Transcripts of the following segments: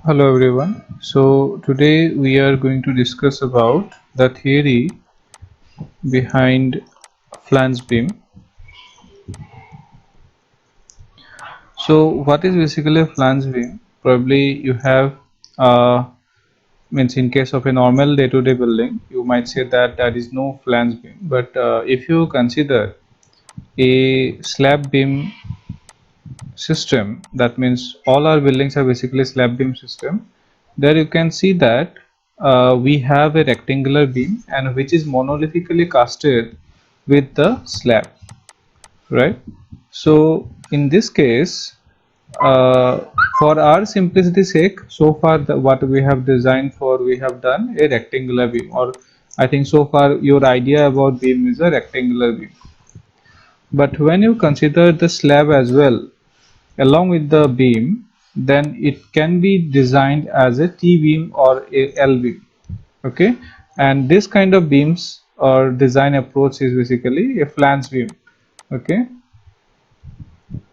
Hello everyone. So today we are going to discuss about the theory behind flange beam. So what is basically a flange beam? Probably you have means in case of a normal day-to-day building, you might say that there is no flange beam. But if you consider a slab beam system, that means all our buildings are basically slab beam system. There you can see that we have a rectangular beam and which is monolithically casted with the slab, right? So in this case, uh, for our simplicity sake, so far what we have designed for, we have done a rectangular beam, or I think so far your idea about beam is a rectangular beam. But when you consider the slab as well along with the beam, then it can be designed as a T beam or a L beam. Okay, and this kind of beams or design approach is basically a flange beam. Okay,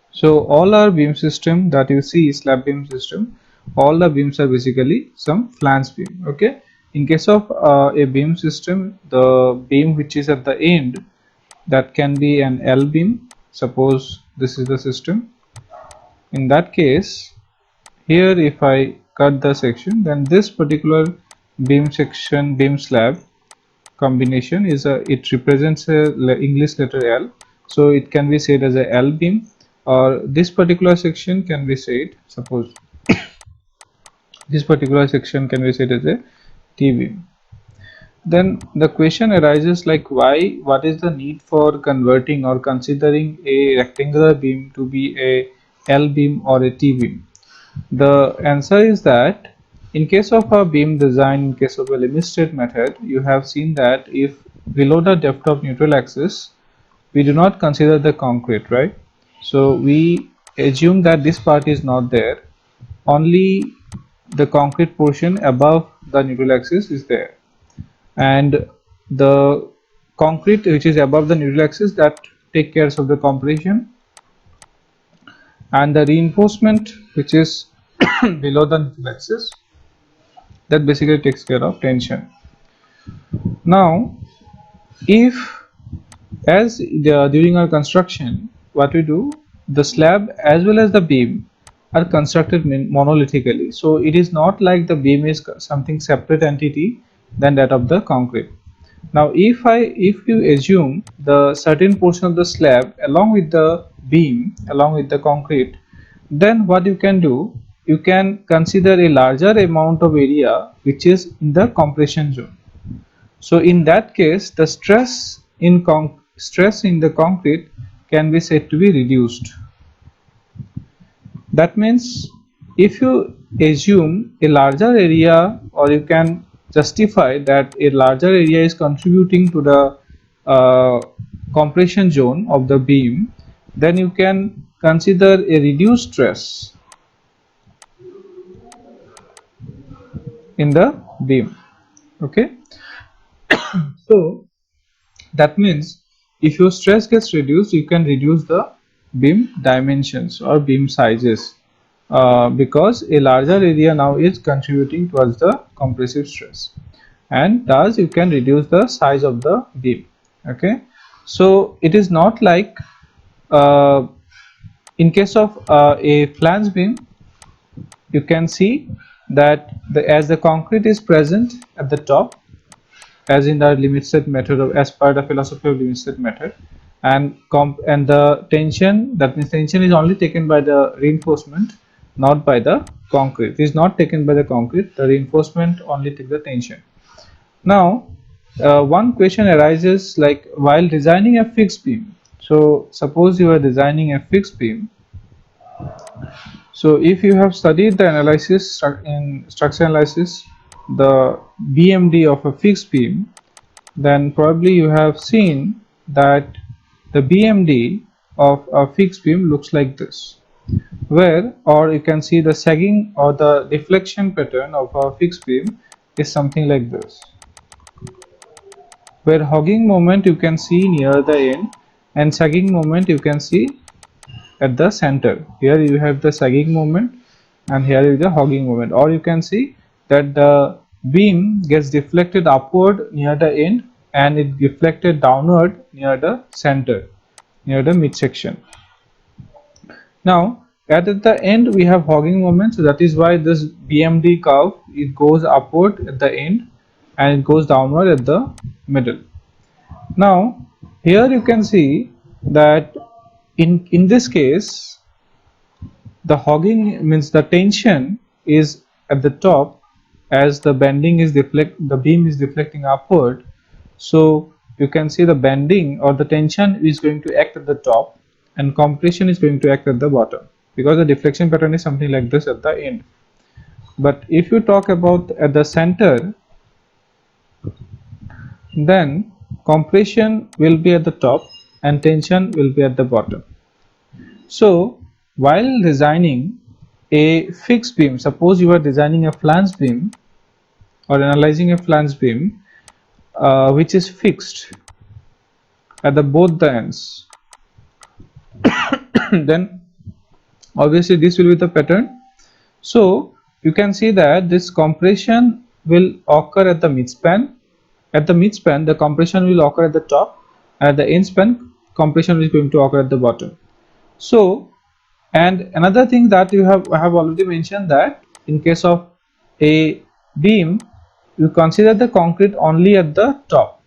so all our beam system that you see, slab beam system, all the beams are basically some flange beam. Okay, in case of a beam system, the beam which is at the end, that can be an L beam. Suppose this is the system. In that case, here if I cut the section, then this particular beam section, beam slab combination is it represents a English letter L, so it can be said as a L beam, or this particular section can be said, suppose this particular section can be said as a T beam. Then the question arises, like, why, what is the need for converting or considering a rectangular beam to be a L beam or a T beam? The answer is that in case of a beam design, in case of a limit state method, you have seen that if below the depth of neutral axis, we do not consider the concrete, right? So we assume that this part is not there, only the concrete portion above the neutral axis is there, and the concrete which is above the neutral axis, that take care of the compression, and the reinforcement which is below the neutral axis, that basically takes care of tension. Now if, during our construction, what we do, the slab as well as the beam are constructed monolithically, so it is not like the beam is something separate entity than that of the concrete. Now if you assume the certain portion of the slab along with the beam, along with the concrete, then what you can do, you can consider a larger amount of area which is in the compression zone. So in that case, the stress in the concrete can be said to be reduced. That means if you assume a larger area, or you can justify that a larger area is contributing to the uh, compression zone of the beam, then you can consider a reduced stress in the beam. Okay, so that means if your stress gets reduced, you can reduce the beam dimensions or beam sizes, because a larger area now is contributing towards the compressive stress, and thus you can reduce the size of the beam. Okay, so it is not like, uh, in case of a flange beam, you can see that as the concrete is present at the top, as in the limit state method, of as per the philosophy of limit state method, and the tension, that means tension is only taken by the reinforcement, not by the concrete. It is not taken by the concrete, the reinforcement only takes the tension. Now one question arises, like, while designing a fixed beam, so suppose you are designing a fixed beam, so if you have studied the analysis in structure analysis, the BMD of a fixed beam, then probably you have seen that the BMD of a fixed beam looks like this, where, or you can see the sagging or the deflection pattern of a fixed beam is something like this, where hogging moment you can see near the end and sagging moment you can see at the center. Here you have the sagging moment, and here is the hogging moment. Or you can see that the beam gets deflected upward near the end and it deflected downward near the center, near the midsection. Now at the end we have hogging moment, so that is why this BMD curve, it goes upward at the end and it goes downward at the middle. Now here you can see that in this case the hogging means the tension is at the top, as the bending is the beam is deflecting upward. So you can see the bending or the tension is going to act at the top and compression is going to act at the bottom, because the deflection pattern is something like this at the end. But if you talk about at the center, then compression will be at the top and tension will be at the bottom. So while designing a fixed beam, suppose you are designing a flange beam or analyzing a flange beam which is fixed at the both the ends, then obviously this will be the pattern. So you can see that this compression will occur at the midspan. At the midspan, the compression will occur at the top. At the end span, compression is going to occur at the bottom. So, and another thing that I have already mentioned, that in case of a beam, you consider the concrete only at the top,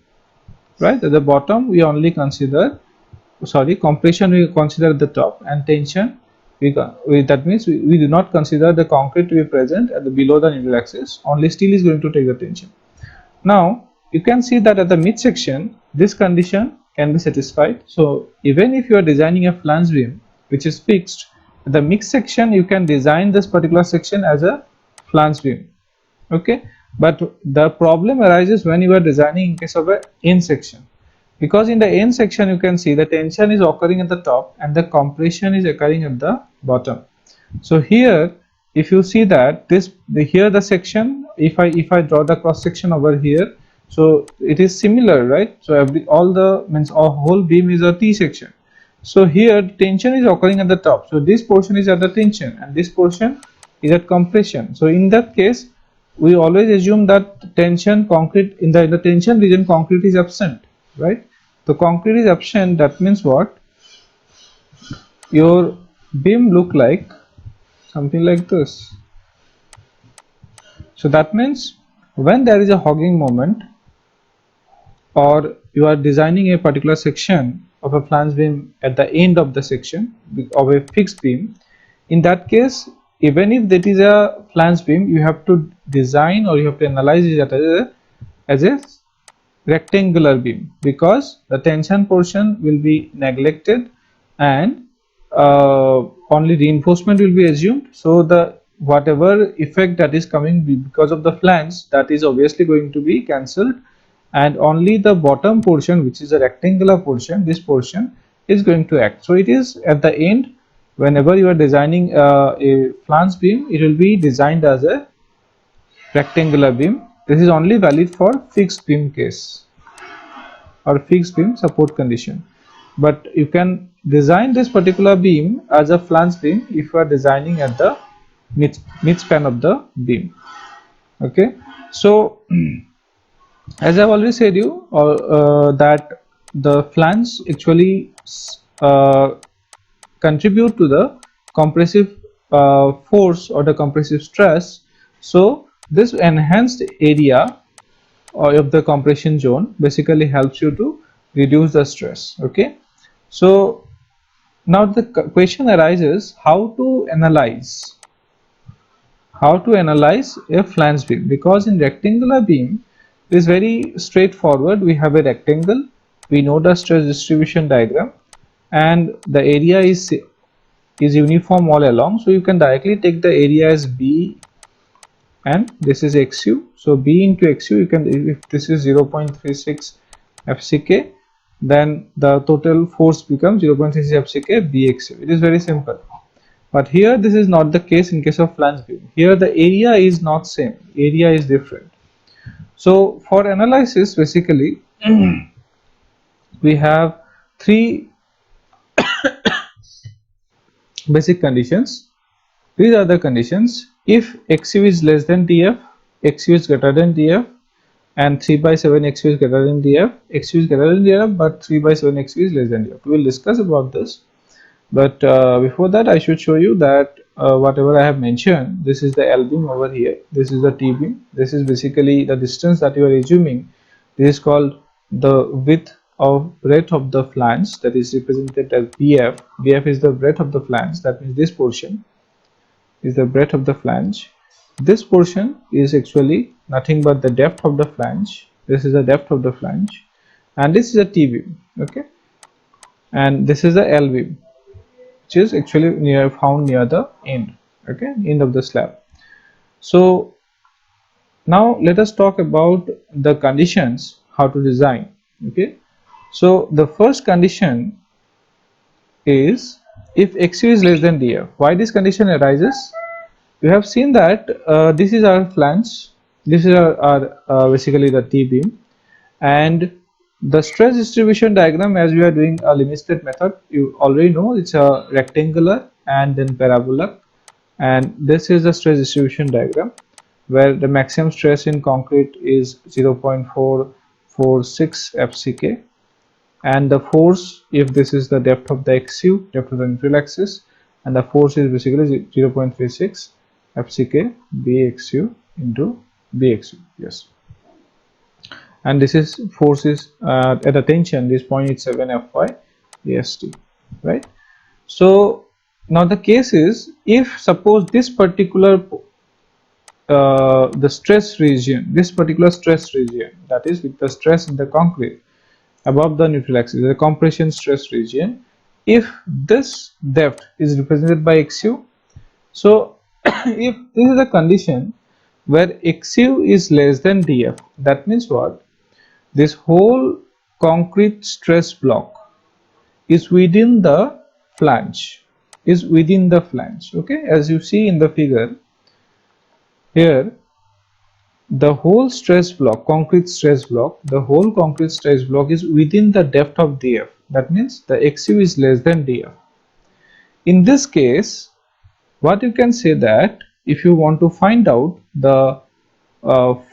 right? At the bottom we only consider, sorry, compression we consider at the top, and tension that means we do not consider the concrete to be present at the below the needle axis. Only steel is going to take the tension. Now you can see that at the midsection this condition can be satisfied. So even if you are designing a flange beam which is fixed, at the midsection you can design this particular section as a flange beam. Okay, but the problem arises when you are designing in case of a end section, because in the end section you can see the tension is occurring at the top and the compression is occurring at the bottom. So here if you see that here the section, if I draw the cross section over here, so it is similar, right? So all the means our whole beam is a T section. So here tension is occurring at the top, so this portion is at the tension and this portion is at compression. So in that case we always assume that tension concrete in the tension region concrete is absent, right? The concrete is absent, that means what? Your beam look like something like this. So that means when there is a hogging moment, or you are designing a particular section of a flange beam at the end of the section of a fixed beam, in that case even if that is a flange beam, you have to design or you have to analyze it as a rectangular beam, because the tension portion will be neglected and only reinforcement will be assumed. So the whatever effect that is coming because of the flange, that is obviously going to be cancelled, and only the bottom portion, which is a rectangular portion, this portion is going to act. So it is at the end, whenever you are designing a flange beam, it will be designed as a rectangular beam. This is only valid for fixed beam case or fixed beam support condition, but you can design this particular beam as a flange beam if you are designing at the mid span of the beam. Okay, so as I've already said you that the flange actually contribute to the compressive force or the compressive stress. So this enhanced area of the compression zone basically helps you to reduce the stress. Okay, so now the question arises how to analyze a flange beam, because in rectangular beam it is very straightforward. We have a rectangle, we know the stress distribution diagram, and the area is uniform all along, so you can directly take the area as B and this is XU. So B into XU, you can, if this is 0.36 FCK, then the total force becomes 0.36 FCK BXU. It is very simple. But here this is not the case in case of flange beam. Here the area is not same, area is different. So for analysis basically we have three basic conditions. These are the conditions. If XU is less than TF, XU is greater than TF, and 3 by 7 XU is greater than TF, XU is greater than TF, but 3 by 7 XU is less than TF. We will discuss about this. But before that, I should show you that whatever I have mentioned, this is the L beam over here, this is the T beam, this is basically the distance that you are assuming. This is called the breadth of the flange, that is represented as BF. BF is the breadth of the flange, that means this portion is the breadth of the flange. This portion is actually nothing but the depth of the flange. This is the depth of the flange, and this is a T beam, okay, and this is the L beam, which is actually found near the end, okay, end of the slab. So now let us talk about the conditions, how to design, okay. So the first condition is if XU is less than DF. Why this condition arises? We have seen that this is our flange, this is our basically the T beam, and the stress distribution diagram, as we are doing a limit state method, you already know it's a rectangular and then parabola, and this is the stress distribution diagram where the maximum stress in concrete is 0.446 FCK, and the force, if this is the depth of the XU, depth of the neutral axis, and the force is basically 0.36 FCK BXU into BXU, yes, and this is force is at a tension, this 0.87 Fy AST, right? So now the case is, if suppose this particular the stress region, this particular stress region, that is with the stress in the concrete above the neutral axis, the compression stress region, if this depth is represented by XU, so if this is a condition where XU is less than DF, that means what? This whole concrete stress block is within the flange, okay, as you see in the figure here, the whole stress block, concrete stress block, the whole concrete stress block is within the depth of DF, that means the XU is less than DF. In this case, what you can say that if you want to find out the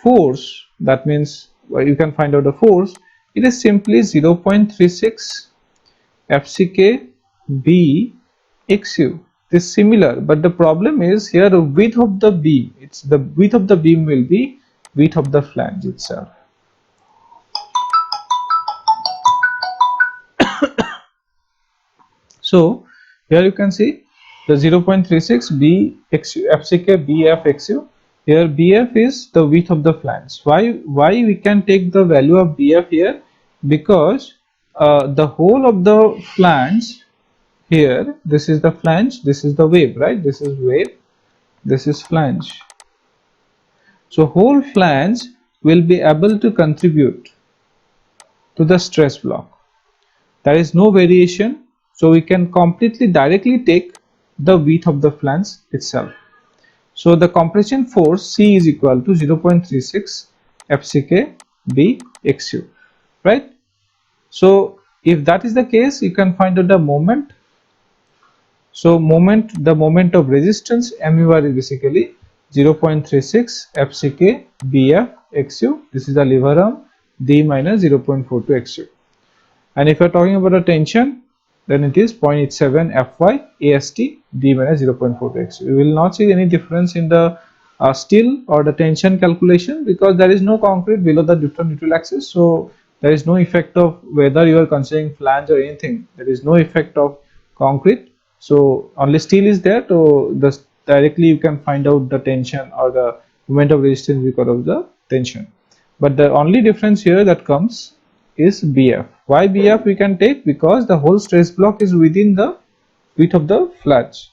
force, that means you can find out the force, it is simply 0.36 FCK B XU. This is similar, but the problem is here the width of the beam, it's the width of the beam will be width of the flange itself. So here you can see the 0.36 B XU FCK BF XU. Here BF is the width of the flange. Why we can take the value of BF here? Because the whole of the flange here, this is the flange, this is the wave, right? This is wave, this is flange. So whole flange will be able to contribute to the stress block. There is no variation, so we can completely directly take the width of the flange itself. So the compression force C is equal to 0.36 FCK B XU, right? So if that is the case, you can find out the moment. So the moment of resistance MUR is basically 0.36 FCK BF XU. This is the lever arm, D minus 0.42 XU. And if you are talking about a tension, then it is 0.87 Fy AST D minus 0.42 XU. You will not see any difference in the steel or the tension calculation, because there is no concrete below the neutral axis. So there is no effect of whether you are considering flange or anything. There is no effect of concrete. So only steel is there, so directly you can find out the tension or the moment of resistance because of the tension. But the only difference here that comes is BF. Why BF we can take? Because the whole stress block is within the width of the flange.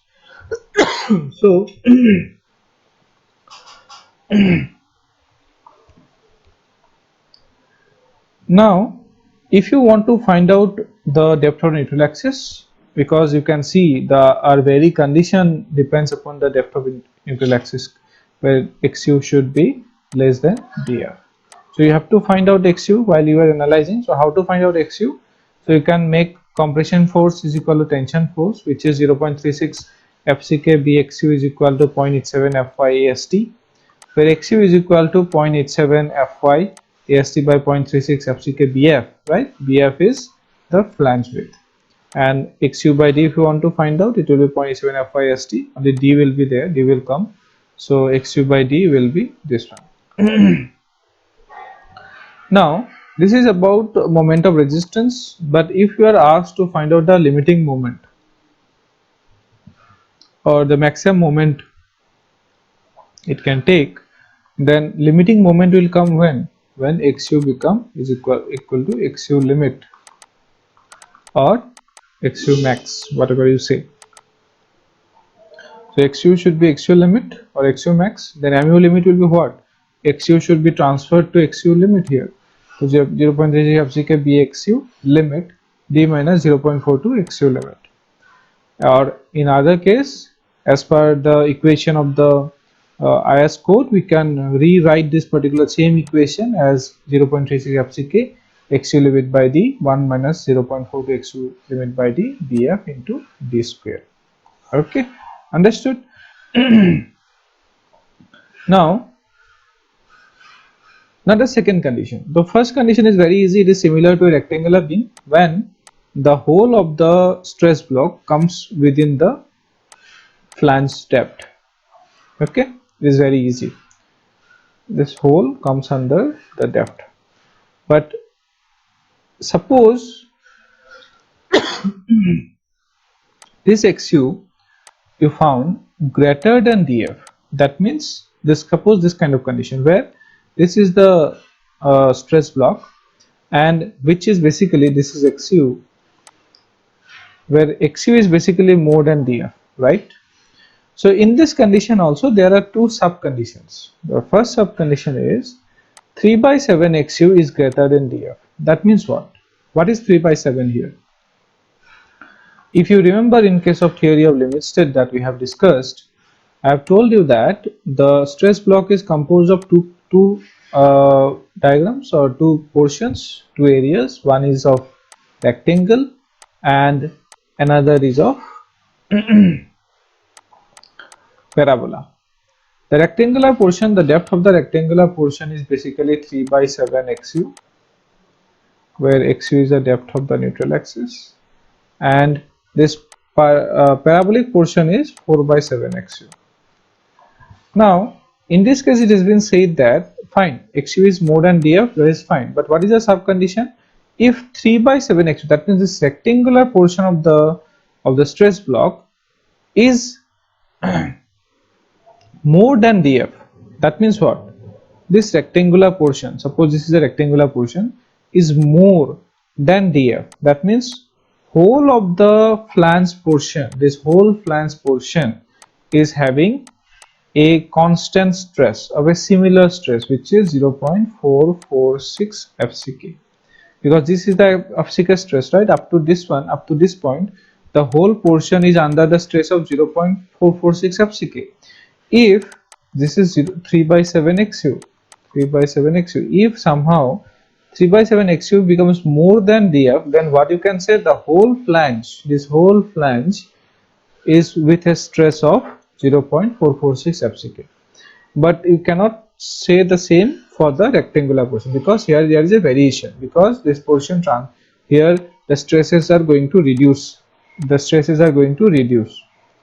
So now if you want to find out the depth of neutral axis, because you can see our very condition depends upon the depth of neutral axis, where XU should be less than DF. So you have to find out XU while you are analyzing. So how to find out XU? So you can make compression force is equal to tension force, which is 0.36 FCK BXU is equal to 0.87 Fy AST, where XU is equal to 0.87 Fy AST by 0.36 FCK BF, right? BF is the flange width, and XU by D, if you want to find out, it will be 0.87 Fy AST. Only D will be there, D will come, so XU by D will be this one. Now this is about moment of resistance, but if you are asked to find out the limiting moment or the maximum moment it can take, then limiting moment will come when XU become is equal to XU limit or XU max, whatever you say. So XU should be XU limit or XU max, then MU limit will be what? XU should be transferred to XU limit here. So 0.33 FCK BXU limit D minus 0.42 XU limit. Or in other case, as per the equation of the IS code, we can rewrite this particular same equation as 0.36 FCK XU limit by D 1 minus 0.42 XU limit by D BF into D square. Okay, understood? Now the second condition. The first condition is very easy. It is similar to a rectangular beam when the whole of the stress block comes within the flange depth. Okay, it is very easy. This hole comes under the depth. But suppose this XU you found greater than DF. That means this, suppose this kind of condition where this is the stress block, and which is basically, this is XU, where XU is basically more than DF, right? So in this condition also there are two sub conditions. The first sub condition is 3 by 7 XU is greater than DF. That means what? What is 3 by 7 here? If you remember, in case of theory of limit state that we have discussed, I have told you that the stress block is composed of two diagrams or two portions, two areas. One is of rectangle and another is of parabola. The rectangular portion, the depth of the rectangular portion is basically 3 by 7 XU, where XU is the depth of the neutral axis, and this parabolic portion is 4 by 7 XU. Now in this case it has been said that fine, XU is more than DF, that is fine, but what is the sub condition? If 3 by 7 XU, that means this rectangular portion of the stress block is more than DF, that means what? This rectangular portion, suppose this is a rectangular portion, is more than DF, that means whole of the flange portion, this whole flange portion is having a constant stress of a similar stress, which is 0.446 FCK, because this is the FCK stress, right? Up to this one, up to this point, the whole portion is under the stress of 0.446 FCK. If this is 3 by 7 XU, 3 by 7 XU, if somehow 3 by 7 XU becomes more than DF, then what you can say, the whole flange, this whole flange is with a stress of 0.446 FCK. But you cannot say the same for the rectangular portion, because here there is a variation, because this portion here the stresses are going to reduce,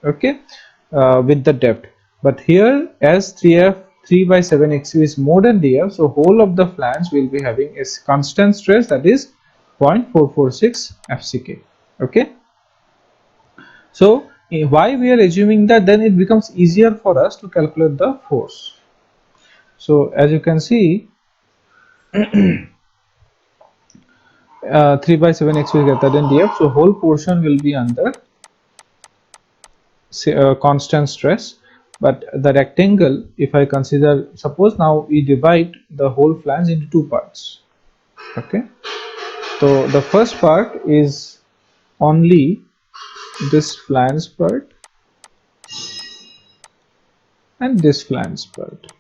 okay, with the depth. But here, as 3 by 7 XU is more than DF, so whole of the flange will be having a constant stress, that is 0.446 FCK. Okay, so why we are assuming that, then it becomes easier for us to calculate the force. So as you can see, 3 by 7 XU is greater than DF, so whole portion will be under constant stress. But the rectangle, if I consider, suppose now we divide the whole flange into two parts. Okay, so the first part is only this flange part and this flange part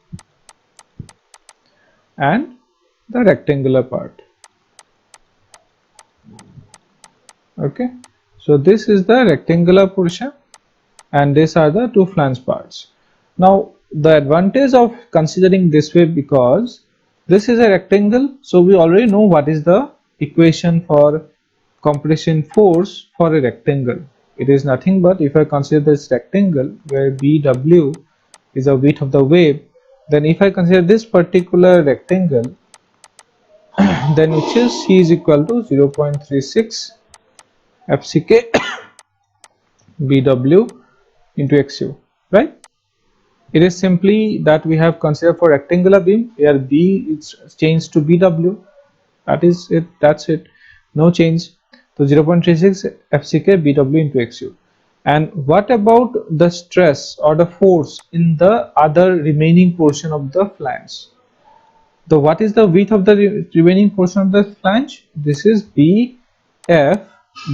and the rectangular part. Okay, so this is the rectangular portion and these are the two flange parts. Now the advantage of considering this way, because this is a rectangle, so we already know what is the equation for compression force for a rectangle. It is nothing but, if I consider this rectangle where BW is the width of the wave, then if I consider this particular rectangle, then which is C is equal to 0.36 FCK BW into XU, right? It is simply that we have considered for rectangular beam where B is changed to BW. That is it, that's it, no change. So 0.36 FCK BW into XU. And what about the stress or the force in the other remaining portion of the flange? So what is the width of the remaining portion of the flange? This is BF.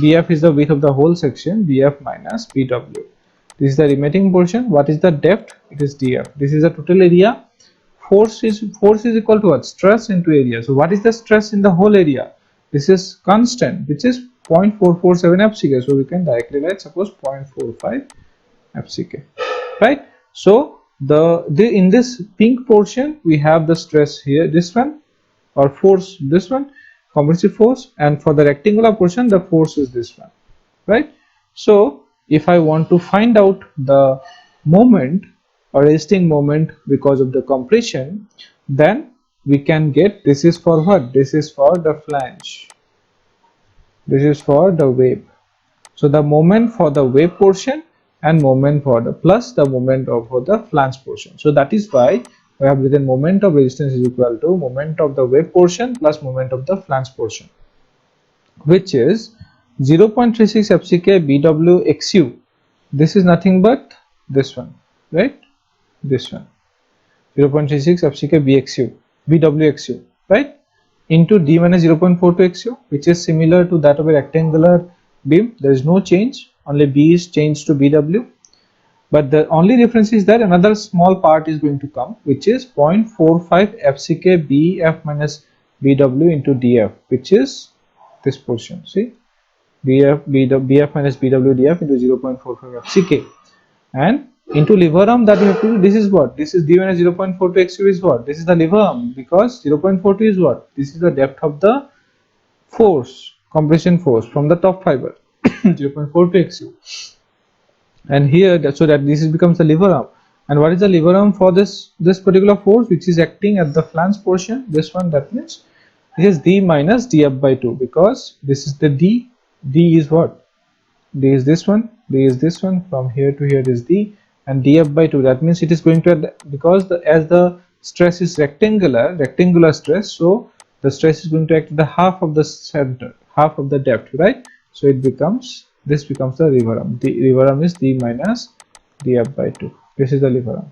BF is the width of the whole section, BF minus BW. This is the remaining portion. What is the depth? It is DF. This is the total area. Force is equal to what? Stress into area. So what is the stress in the whole area? This is constant, which is 0.447 FCK. So we can directly write, suppose 0.45 FCK, right? So in this pink portion we have the stress here, this one, or force, this one, compressive force, and for the rectangular portion the force is this one, right? So if I want to find out the moment or resisting moment because of the compression, then we can get, this is for what? This is for the flange, this is for the wave. So the moment for the wave portion and moment for the plus the moment for the flange portion. So that is why we have written moment of resistance is equal to moment of the wave portion plus moment of the flange portion, which is 0.36 FCK BW XU. This is nothing but this one, right? This one, 0.36 FCK BXU, BW right? Into D minus 0.42 XU, which is similar to that of a rectangular beam. There is no change, only B is changed to BW. But the only difference is that another small part is going to come, which is 0.45 FCK BF minus BW into DF, which is this portion. See, BF minus BW DF into 0.45 FCK, and into lever arm that we have to do. This is what? This is D minus 0.42 XU is what? This is the lever arm, because 0.42 is what? This is the depth of the force, compression force from the top fiber, 0.42 XU. And here, so that this becomes the lever arm. And what is the lever arm for this particular force which is acting at the flange portion? This one, that means this is D minus DF by 2, because this is the D. D is what? D is this one, D is this one, from here to here is D, and DF by 2. That means it is going to, because as the stress is rectangular stress, so the stress is going to act at the half of the center, half of the depth, right? So it becomes, this becomes the lever arm. The lever arm is D minus DF by 2. This is the lever arm.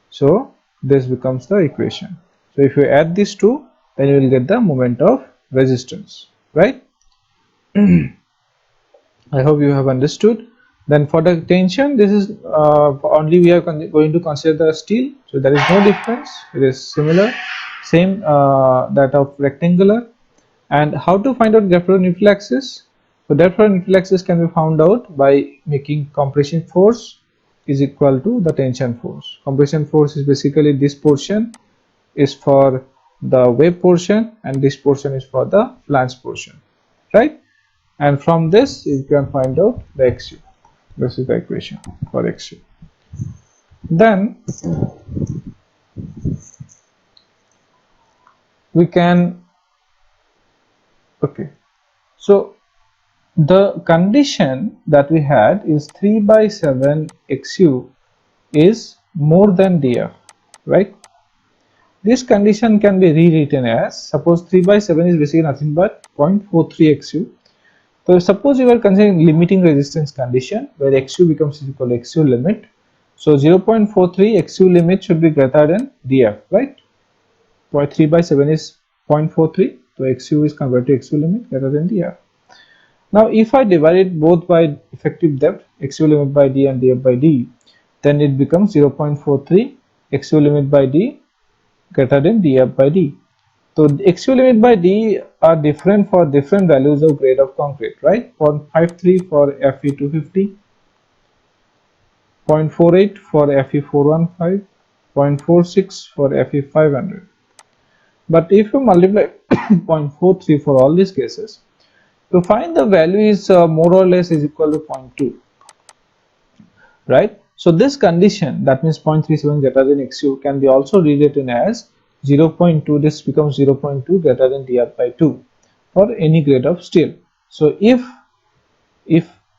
So this becomes the equation. So if you add these two, then you will get the moment of resistance, right? I hope you have understood. Then for the tension, this is only we are going to consider the steel, so there is no difference. It is similar, same that of rectangular. And how to find out depth of neutral axis? So depth of neutral axis can be found out by making compression force is equal to the tension force. Compression force is basically this portion is for the wave portion and this portion is for the flange portion, right? And from this you can find out the XU. This is the equation for XU. Then we can, okay, so the condition that we had is 3 by 7 XU is more than DF, right? This condition can be rewritten as, suppose 3 by 7 is basically nothing but 0.43 XU. So suppose you are considering limiting resistance condition where XU becomes equal to XU limit. So 0.43 XU limit should be greater than DF, right? 3 by 7 is 0.43, so XU is converted to XU limit greater than DF. Now if I divide it both by effective depth, XU limit by D and DF by D, then it becomes 0.43 XU limit by D greater than DF by D. So XU limit by D are different for different values of grade of concrete, right? 0.53 for Fe250, 0.48 for Fe415, 0.46 for Fe500. But if you multiply 0.43 for all these cases, you find the value is more or less is equal to 0.2, right? So this condition, that means 0.37 greater than XU, can be also rewritten as 0.2. This becomes 0.2 greater than df by 2 for any grade of steel. So if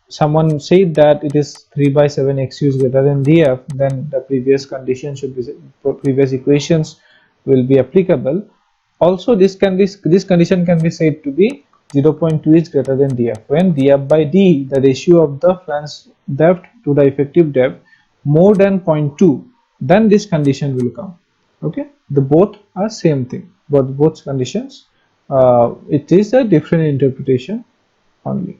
someone said that it is 3 by 7 XU is greater than df, then the previous condition should be, previous equations will be applicable. Also this condition can be said to be 0.2 is greater than df when df by d, the ratio of the flange depth to the effective depth, more than 0.2, then this condition will come. Okay, the both are same thing, but both conditions, it is a different interpretation only.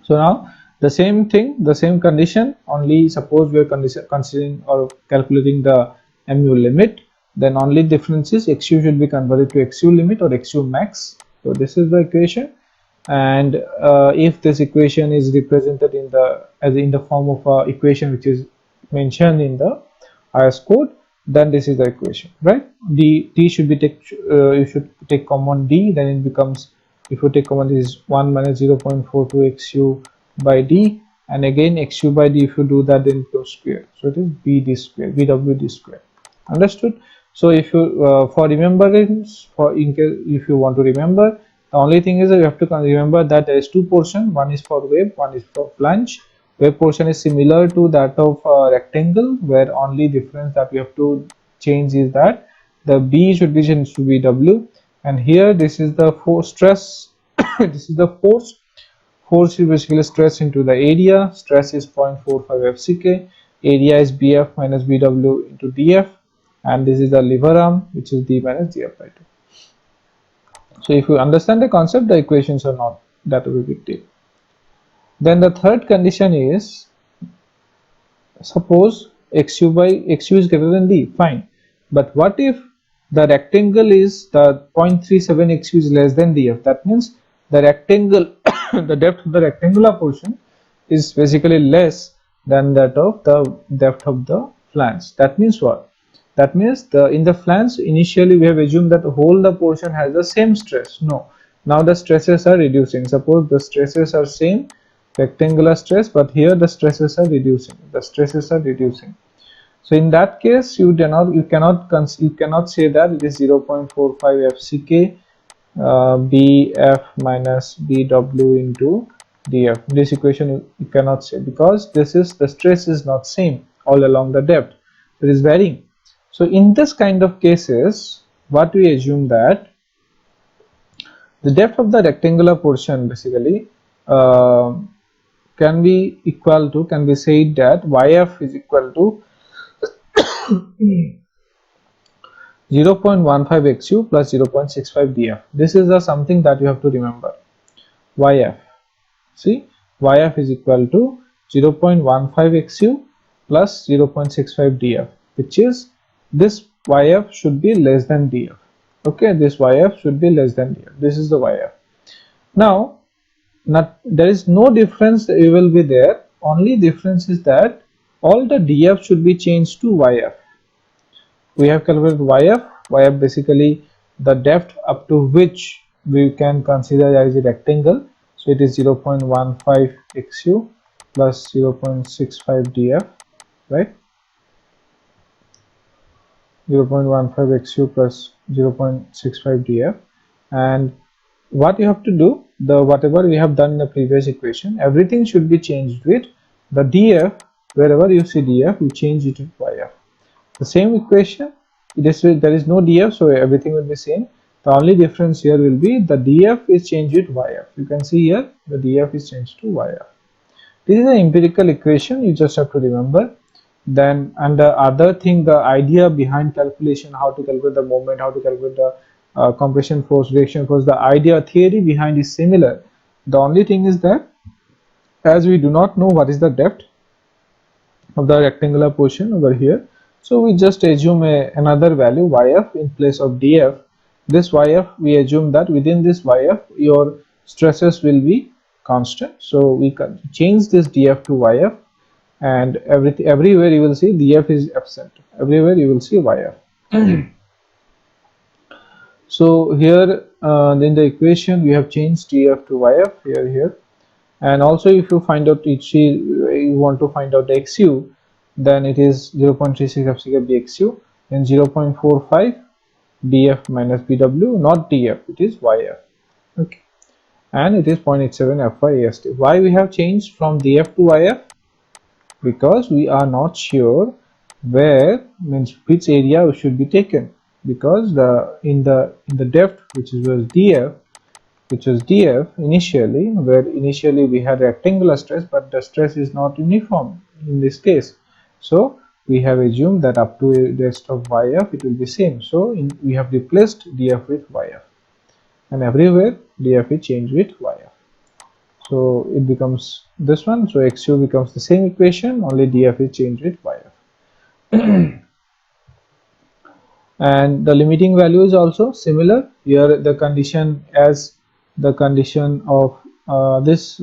So now the same thing, the same condition, only suppose we are considering or calculating the mu limit, then only difference is XU should be converted to XU limit or XU max. So this is the equation, and if this equation is represented in the form of a equation which is mentioned in the IS code, then this is the equation, right? D should be you should take common D, then it becomes, if you take common, this is 1 minus 0.42 XU by D, and again XU by D, if you do that, then it goes square, so it is BD square, BWD square. Understood? So if you for remembrance, for in case if you want to remember, the only thing is that you have to remember that there is two portions, one is for wave, one is for flange. Wave portion is similar to that of rectangle, where only difference that we have to change is that the B should be changed to BW, and here this is the force stress this is the force is basically stress into the area. Stress is 0.45 FCK, area is BF minus BW into DF, and this is the lever arm, which is D minus DF by 2. So if you understand the concept, the equations are not that of a big deal. Then the third condition is, suppose XU is greater than D, fine. But what if the rectangle is, the 0.37 XU is less than DF? That means the rectangle, the depth of the rectangular portion is basically less than that of the depth of the flange. That means what? That means in the flange, initially we have assumed that whole the portion has the same stress. No, now the stresses are reducing. Suppose the stresses are same, rectangular stress, but here the stresses are reducing. The stresses are reducing. So in that case, you cannot say that it is 0.45 FCK BF minus BW into DF. This equation you cannot say, because this is, the stress is not same all along the depth, it is varying. So in this kind of cases, what we assume that the depth of the rectangular portion basically can be said that YF is equal to 0.15 XU plus 0.65 DF. This is something that you have to remember. YF, see, YF is equal to 0.15 XU plus 0.65 DF, which is, this YF should be less than DF. Okay, this YF should be less than DF. This is the YF. Now, there is no difference will be there. Only difference is that all the DF should be changed to YF. We have calculated YF basically the depth up to which we can consider as a rectangle. So it is 0.15 XU plus 0.65 DF, right? 0.15 XU plus 0.65 DF, and what you have to do, whatever we have done in the previous equation, everything should be changed with the DF. Wherever you see DF, you change it to YF. The same equation, there is no DF, so everything will be same. The only difference here will be the DF is changed with YF. You can see here the DF is changed to YF. This is an empirical equation, you just have to remember. Then, and the other thing, the idea behind calculation, how to calculate the moment, how to calculate the compression force, reaction force, the idea, theory behind is similar. The only thing is that, as we do not know what is the depth of the rectangular portion over here, so we just assume another value YF in place of DF. This YF, we assume that within this YF your stresses will be constant, so we can change this DF to YF, and everywhere you will see df is absent, everywhere you will see yf. So here in the equation we have changed df to yf here, and also if you find out you want to find out the xu, then it is 0.36 FCK bxu and 0.45 df minus bw, not df, it is yf. Okay, and it is 0.87 fy ast. Why we have changed from df to yf? Because we are not sure where, means which area should be taken, because in the depth which was df initially, where initially we had rectangular stress, but the stress is not uniform in this case, so we have assumed that up to the rest of yf it will be same. So we have replaced df with yf, and everywhere df is changed with yf, so it becomes this one. So xu becomes the same equation, only df is changed with yf. And the limiting value is also similar. Here the condition, as the condition of this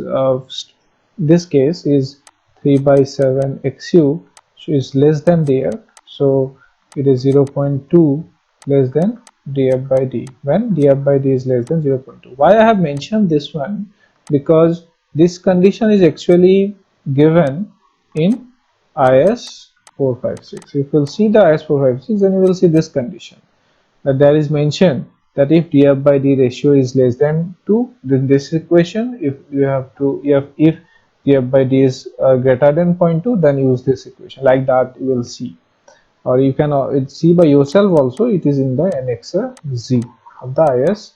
case is 3 by 7 xu is less than df, so it is 0.2 less than df by d, when df by d is less than 0.2. Why I have mentioned this one? Because this condition is actually given in IS 456. If you will see the IS 456, then you will see this condition, that there is mentioned that if df by d ratio is less than 2, then this equation, if you have to, if df by d is greater than 0.2, then use this equation. Like that you will see, or you can see by yourself also, it is in the annexer Z of the IS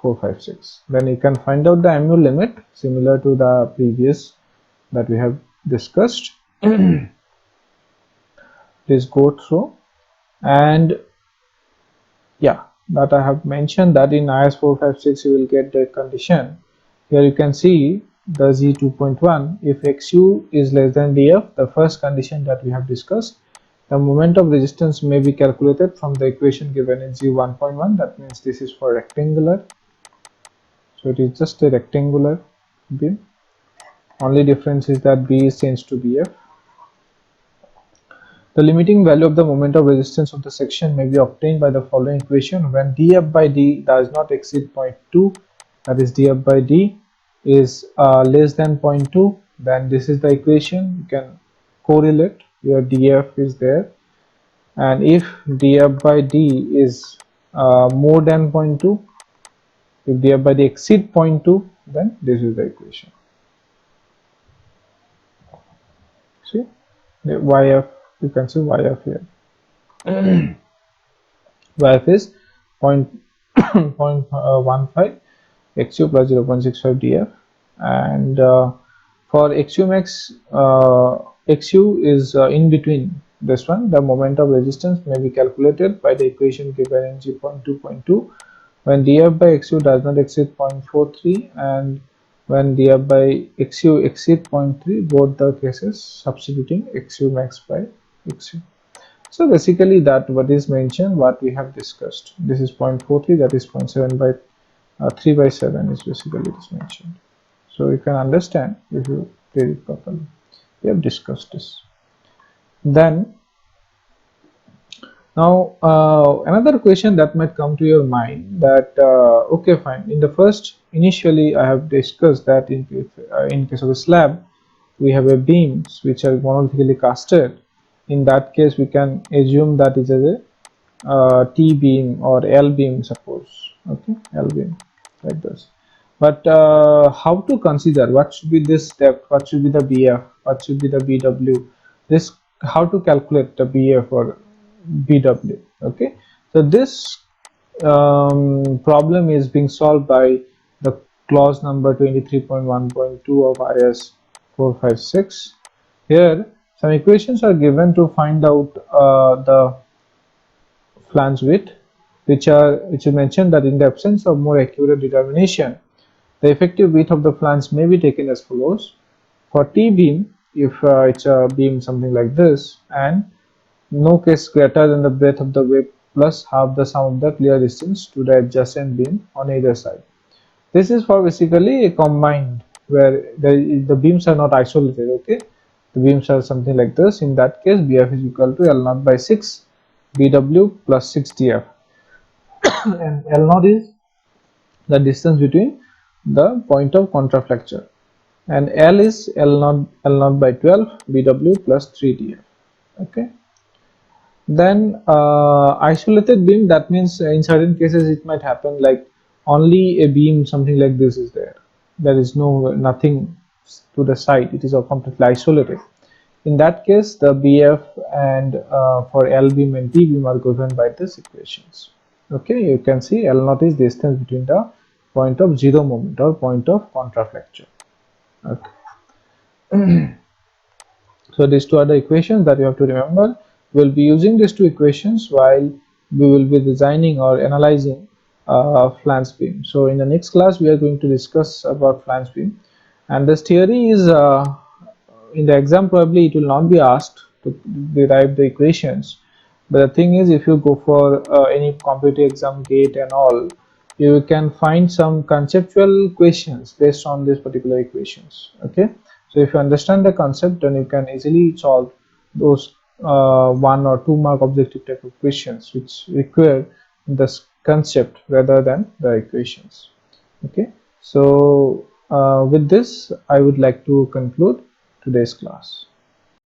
456. Then you can find out the mu limit similar to the previous that we have discussed. Please go through. And yeah, that I have mentioned that in IS 456 you will get the condition. Here you can see the Z 2.1, if xu is less than df, the first condition that we have discussed, the moment of resistance may be calculated from the equation given in Z 1.1. That means this is for rectangular, so it is just a rectangular beam. Only difference is that B is changed to BF. The limiting value of the moment of resistance of the section may be obtained by the following equation: when df by d does not exceed 0.2, that is df by d is less than 0.2, then this is the equation. You can correlate, your df is there, and if df by d is more than 0.2, if df by d exceed 0.2, then this is the equation. See, the yf, you can see yf here. yf is 0.15 xu plus 0.65 df, and for xu max, xu is in between this one. The moment of resistance may be calculated by the equation given in G.2.2 when df by xu does not exceed 0.43 and when df by xu exceed 0.3, both the cases substituting xu max by xu. So basically that what is mentioned, what we have discussed. This is 0.43, that is 0.7 by 3 by 7 is basically it is mentioned. So you can understand if you read it properly. We have discussed this. Then now another question that might come to your mind, that okay fine, in the first initially I have discussed that in case of a slab we have a beams which are monolithically casted. In that case we can assume that it is a T beam or L beam, suppose. Okay, L beam like this. But how to consider what should be this depth, what should be the BF, what should be the BW, this, how to calculate the BF or BW. Okay, so this problem is being solved by the clause number 23.1.2 of IS 456. Here some equations are given to find out the flange width, which is mentioned that in the absence of more accurate determination, the effective width of the flange may be taken as follows. For T beam, if it's a beam something like this, and no case greater than the breadth of the web plus half the sum of the clear distance to the adjacent beam on either side. This is for basically a combined, where the beams are not isolated. Okay, the beams are something like this. In that case, BF is equal to L naught by 6 BW plus 6 DF, and L naught is the distance between the point of contraflexure, and L is L naught by 12 BW plus 3 DF. Okay. Then isolated beam, that means in certain cases it might happen like only a beam something like this is there. There is nothing to the side. It is all completely isolated. In that case, the BF and for L beam and T beam are given by these equations. Okay, you can see L naught is distance between the point of zero moment or point of contraflexure. Okay. So these two are the equations that you have to remember. We'll be using these two equations while we will be designing or analyzing flange beam. So in the next class, we are going to discuss about flange beam, and this theory is in the exam probably it will not be asked to derive the equations. But the thing is, if you go for any competitive exam, GATE and all, you can find some conceptual questions based on these particular equations. Okay, so if you understand the concept, then you can easily solve those 1 or 2 mark objective type of questions which require this concept rather than the equations. Okay, so with this I would like to conclude today's class.